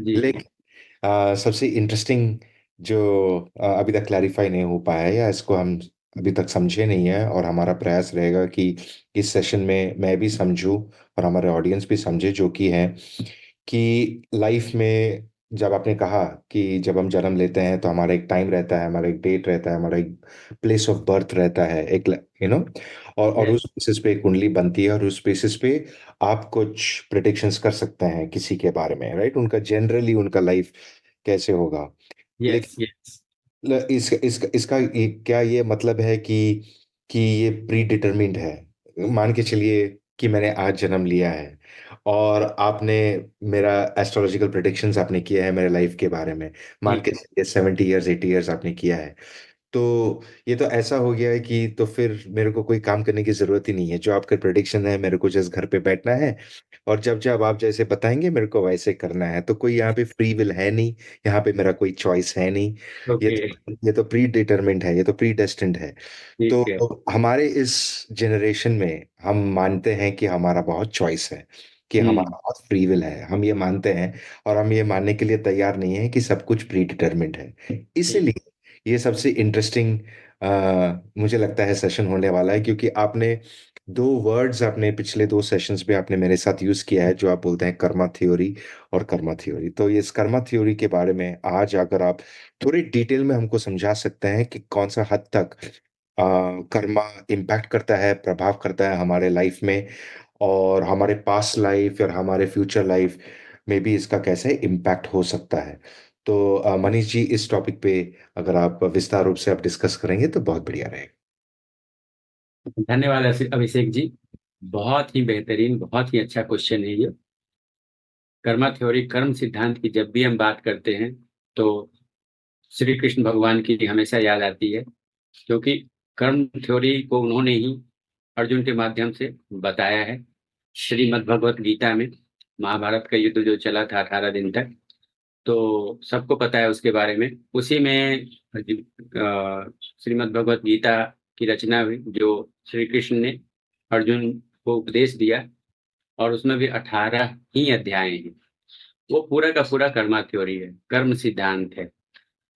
जी। लेकिन सबसे इंटरेस्टिंग जो अभी तक क्लैरिफाई नहीं हो पाया है या इसको हम अभी तक समझे नहीं है, और हमारा प्रयास रहेगा कि इस सेशन में मैं भी समझूं और हमारे ऑडियंस भी समझे, जो कि है कि लाइफ में जब आपने कहा कि जब हम जन्म लेते हैं तो हमारा एक टाइम रहता है, हमारा एक डेट रहता है, हमारा एक प्लेस ऑफ बर्थ रहता है, एक और यस। उस बेसिस पे एक कुंडली बनती है, और उस बेसिस पे आप कुछ प्रिडिक्शंस कर सकते हैं किसी के बारे में, राइट? उनका जनरली उनका लाइफ कैसे होगा। यस। लेकिन यस। इसका क्या ये मतलब है कि ये प्री डिटरमिन्ड है? मान के चलिए कि मैंने आज जन्म लिया है और आपने मेरा एस्ट्रोलॉजिकल प्रेडिक्शंस आपने किया है मेरे लाइफ के बारे में। मान ठीक के है। चलिए 70 ईयर्स 80 ईयर्स आपने किया है। तो ये तो ऐसा हो गया है कि तो फिर मेरे को कोई काम करने की जरूरत ही नहीं है। जो आपका प्रेडिक्शन है, मेरे को जस्ट घर पे बैठना है और जब जब आप जैसे बताएंगे मेरे को वैसे करना है। तो कोई यहाँ पे फ्री विल है नहीं, यहाँ पे मेरा कोई चॉइस है नहीं। ये ओके। तो ये तो प्री डिटरमिन्ड है, ये तो प्री डेस्टिन्ड है। तो ठीक है। हमारे इस जनरेशन में हम मानते हैं कि हमारा बहुत चॉइस है, कि हम्म। हमारा बहुत फ्री विल है, हम ये मानते हैं। और हम ये मानने के लिए तैयार नहीं है कि सब कुछ प्री डिटरमिन्ड है। ठीक। इसीलिए ये सबसे इंटरेस्टिंग मुझे लगता है सेशन होने वाला है, क्योंकि आपने दो वर्ड्स आपने पिछले दो सेशंस में आपने मेरे साथ यूज किया है, जो आप बोलते हैं कर्मा थ्योरी और कर्मा थ्योरी। तो ये इस कर्मा थ्योरी के बारे में आज अगर आप थोड़ी डिटेल में हमको समझा सकते हैं कि कौन सा हद तक कर्मा इम्पैक्ट करता है, प्रभाव करता है हमारे लाइफ में, और हमारे पास्ट लाइफ और हमारे फ्यूचर लाइफ में भी इसका कैसे इम्पैक्ट हो सकता है। तो मनीष जी, इस टॉपिक पे अगर आप विस्तार रूप से आप डिस्कस करेंगे तो बहुत बढ़िया रहेगा। धन्यवाद अभिषेक जी। बहुत ही बेहतरीन, बहुत ही अच्छा क्वेश्चन है ये। कर्मा थ्योरी, कर्म सिद्धांत की जब भी हम बात करते हैं तो श्री कृष्ण भगवान की हमेशा याद आती है, क्योंकि कर्म थ्योरी को उन्होंने ही अर्जुन के माध्यम से बताया है। श्रीमद् भगवत गीता में महाभारत का युद्ध जो चला था 18 दिन तक, तो सबको पता है उसके बारे में। उसी में श्रीमद् भगवत गीता की रचना हुई, जो श्री कृष्ण ने अर्जुन को उपदेश दिया, और उसमें भी 18 ही अध्याय हैं। वो पूरा का पूरा कर्मा थ्योरी है, कर्म सिद्धांत है।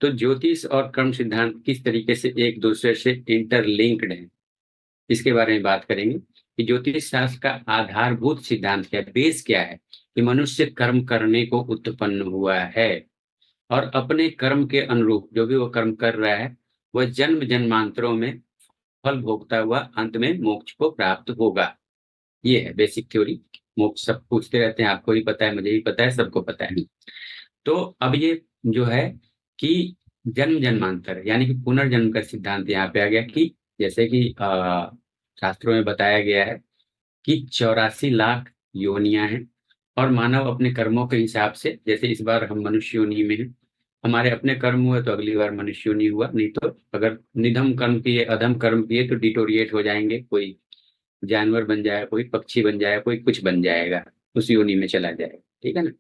तो ज्योतिष और कर्म सिद्धांत किस तरीके से एक दूसरे से इंटरलिंक्ड है, इसके बारे में बात करेंगे कि ज्योतिष शास्त्र का आधारभूत सिद्धांत क्या है, बेस क्या है, कि मनुष्य कर्म करने को उत्पन्न हुआ है, और अपने कर्म के अनुरूप जो भी वो कर्म कर रहा है, वह जन्म जन्मांतरों में फल भोगता हुआ अंत में मोक्ष को प्राप्त होगा। ये है बेसिक थ्योरी। मोक्ष सब पूछते रहते हैं, आपको भी पता है, मुझे भी पता है, सबको पता है। तो अब ये जो है कि जन्म जन्मांतर यानी कि पुनर्जन्म का सिद्धांत यहाँ पे आ गया, कि जैसे कि शास्त्रों में बताया गया है कि 84 लाख योनियां हैं, और मानव अपने कर्मों के हिसाब से, जैसे इस बार हम मनुष्य योनि में हैं, हमारे अपने कर्म हुए तो अगली बार मनुष्य योनि हुआ, नहीं तो अगर निधम कर्म किए, अधम कर्म किए, तो डिटोरिएट हो जाएंगे, कोई जानवर बन जाएगा, कोई पक्षी बन जाएगा, कोई कुछ बन जाएगा, उस योनि में चला जाएगा। ठीक है ना।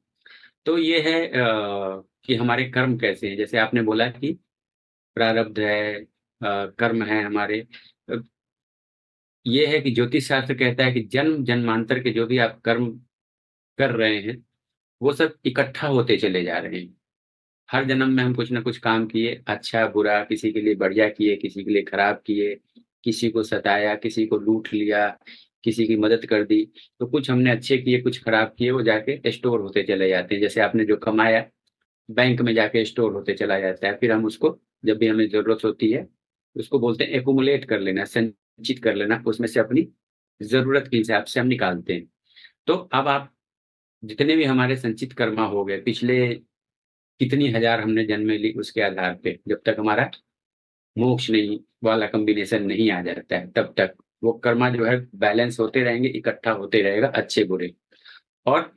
तो ये है कि हमारे कर्म कैसे हैं, जैसे आपने बोला कि प्रारब्ध है, कर्म है हमारे। अ, ये है कि ज्योतिष शास्त्र कहता है कि जन्म जन्मांतर के जो भी आप कर्म कर रहे हैं, वो सब इकट्ठा होते चले जा रहे हैं। हर जन्म में हम कुछ ना कुछ काम किए, अच्छा बुरा, किसी के लिए बढ़िया किए, किसी के लिए खराब किए, किसी को सताया, किसी को लूट लिया, किसी की मदद कर दी। तो कुछ हमने अच्छे किए, कुछ खराब किए, वो जाके स्टोर होते चले जाते हैं। जैसे आपने जो कमाया, बैंक में जाके स्टोर होते चला जाता है, फिर हम उसको जब भी हमें जरूरत होती है, उसको बोलते हैं एकुमुलेट कर लेना, संचित कर लेना, उसमें से अपनी जरूरत के हिसाब से हम निकालते हैं। तो अब आप जितने भी हमारे संचित कर्मा हो गए, पिछले कितनी हजार हमने जन्में ली, उसके आधार पे जब तक हमारा मोक्ष नहीं वाला कॉम्बिनेशन नहीं आ जाता है, तब तक वो कर्मा जो है बैलेंस होते रहेंगे, इकट्ठा होते रहेगा, अच्छे बुरे। और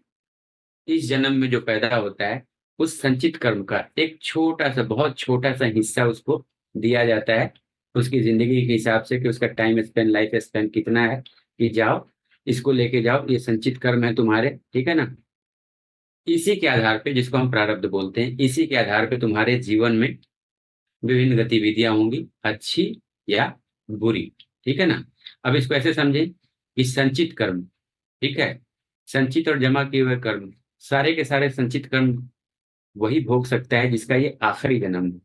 इस जन्म में जो पैदा होता है, उस संचित कर्म का एक छोटा सा, बहुत छोटा सा हिस्सा उसको दिया जाता है, उसकी जिंदगी के हिसाब से, कि उसका टाइम स्पेन, लाइफ स्पेन कितना है, कि जाओ इसको लेके जाओ, ये संचित कर्म है तुम्हारे। ठीक है ना। इसी के आधार पे, जिसको हम प्रारब्ध बोलते हैं, इसी के आधार पे तुम्हारे जीवन में विभिन्न गतिविधियां होंगी, अच्छी या बुरी। ठीक है ना। अब इसको ऐसे समझें कि संचित कर्म, ठीक है, संचित और जमा किए हुए कर्म, सारे के सारे संचित कर्म वही भोग सकता है जिसका ये आखिरी जन्म है।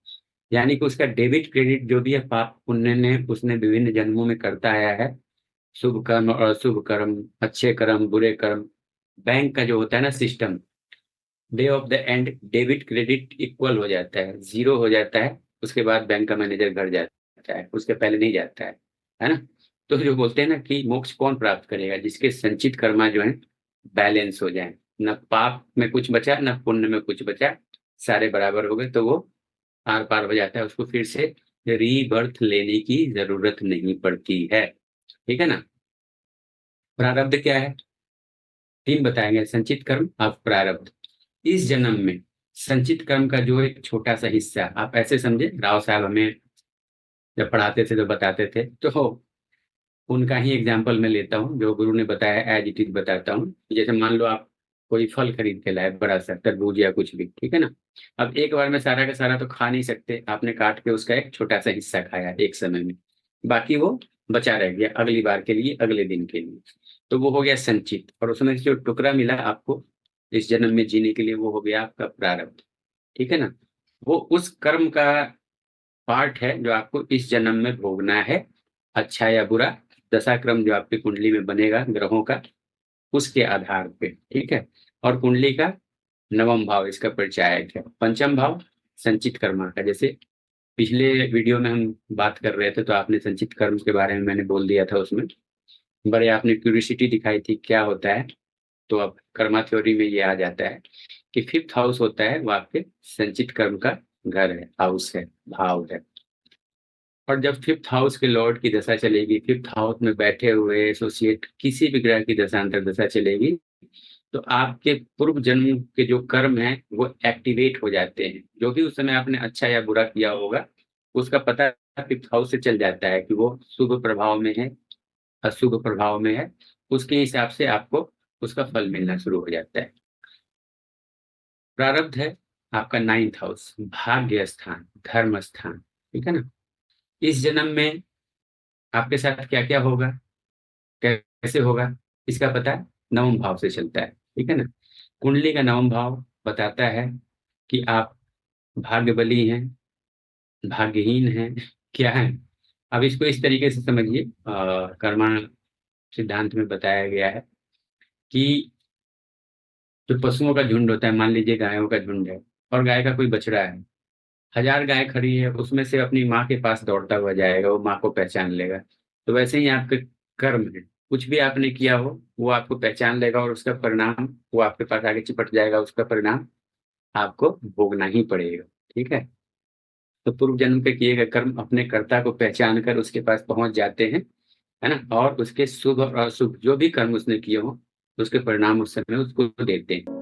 यानी कि उसका डेबिट क्रेडिट जो भी है पाप पुण्य ने उसने विभिन्न जन्मों में करता आया है, शुभ कर्म और अशुभ कर्म, अच्छे कर्म बुरे कर्म, बैंक का जो होता है ना system, day of the end debit credit equal हो जाता है, जीरो हो जाता है। उसके बाद बैंक का मैनेजर घर जाता है, उसके पहले नहीं जाता है ना। तो जो बोलते हैं ना कि मोक्ष कौन प्राप्त करेगा, जिसके संचित कर्मा जो है बैलेंस हो जाए, न पाप में कुछ बचा न पुण्य में कुछ बचा, सारे बराबर हो गए, तो वो आर पार हो जाता है, उसको फिर से रीबर्थ लेने की जरूरत नहीं पड़ती है। ठीक है ना। प्रारब्ध क्या है, तीन बताएंगे, संचित कर्म और प्रारब्ध। इस जन्म में संचित कर्म का जो एक छोटा सा हिस्सा, आप ऐसे समझे, राव साहब हमें जब पढ़ाते थे तो बताते थे, तो उनका ही एग्जाम्पल मैं लेता हूँ, जो गुरु ने बताया एज इट इज बताता हूँ। जैसे मान लो आप कोई फल खरीद के लाए, बड़ा सा तरबूज या कुछ भी, ठीक है ना। अब एक बार में सारा का सारा तो खा नहीं सकते, आपने काट के उसका एक छोटा सा हिस्सा खाया एक समय में, बाकी वो बचा रह गया अगली बार के लिए, अगले दिन के लिए, तो वो हो गया संचित। और उसमें जो टुकड़ा मिला आपको इस जन्म में जीने के लिए, वो हो गया आपका प्रारब्ध। ठीक है ना। वो उस कर्म का पार्ट है जो आपको इस जन्म में भोगना है, अच्छा या बुरा, दशाक्रम जो आपकी कुंडली में बनेगा ग्रहों का, उसके आधार पे। ठीक है। और कुंडली का नवम भाव इसका परिचायक है, पंचम भाव संचित कर्मा का। जैसे पिछले वीडियो में हम बात कर रहे थे तो आपने संचित कर्म के बारे में मैंने बोल दिया था, उसमें बड़े आपने क्यूरियोसिटी दिखाई थी क्या होता है। तो अब कर्मा थ्योरी में ये आ जाता है कि फिफ्थ हाउस होता है वो आपके संचित कर्म का घर है, हाउस है, भाव है। और जब फिफ्थ हाउस के लॉर्ड की दशा चलेगी, फिफ्थ हाउस में बैठे हुए एसोसिएट किसी भी ग्रह की दशांतर दशा चलेगी, तो आपके पूर्व जन्म के जो कर्म हैं वो एक्टिवेट हो जाते हैं। जो भी उस समय आपने अच्छा या बुरा किया होगा उसका पता फिफ्थ हाउस से चल जाता है कि वो शुभ प्रभाव में है, अशुभ प्रभाव में है। उसके हिसाब से आपको उसका फल मिलना शुरू हो जाता है। प्रारब्ध है आपका नाइन्थ हाउस, भाग्य स्थान, धर्म स्थान। ठीक है ना। इस जन्म में आपके साथ क्या क्या होगा, कैसे होगा, इसका पता नवम भाव से चलता है। ठीक है ना। कुंडली का नवम भाव बताता है कि आप भाग्यबली हैं, भाग्यहीन हैं, क्या है। अब इसको इस तरीके से समझिए, कर्मा सिद्धांत में बताया गया है कि जो पशुओं का झुंड होता है, मान लीजिए गायों का झुंड है और गाय का कोई बछड़ा है, 1000 गाय खड़ी है, उसमें से अपनी माँ के पास दौड़ता हुआ जाएगा, वो माँ को पहचान लेगा। तो वैसे ही आपके कर्म है, कुछ भी आपने किया हो वो आपको पहचान लेगा और उसका परिणाम वो आपके पास आगे चिपट जाएगा, उसका परिणाम आपको भोगना ही पड़ेगा। ठीक है। तो पूर्व जन्म के किए गए कर्म अपने कर्ता को पहचान कर उसके पास पहुंच जाते हैं, है ना। और उसके शुभ और अशुभ जो भी कर्म उसने किए हो उसके परिणाम उस समय उसको देते हैं।